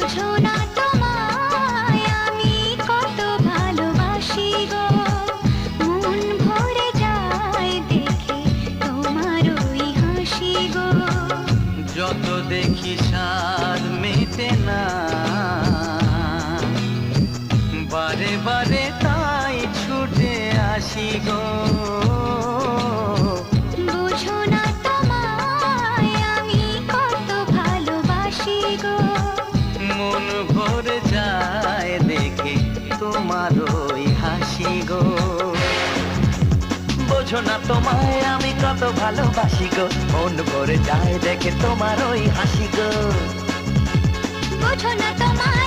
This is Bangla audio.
বোঝো না তোমায় আমি কত ভালোবাসি গো, মন ভরে যায় দেখে তোমার ওই হাসি গো। যত দেখি স্বাদ মেটে না, বারে বারে তাই ছুটে আসি গো। বোঝো না তোমায় আমি কত ভালোবাসি গো, মন ভরে যায় দেখে তোমার ওই হাসি গো। বোঝো না তোমায় আমি কত ভালোবাসি গো, মন ভরে যায় দেখে তোমার ওই হাসি গো। বোঝো না তোমায়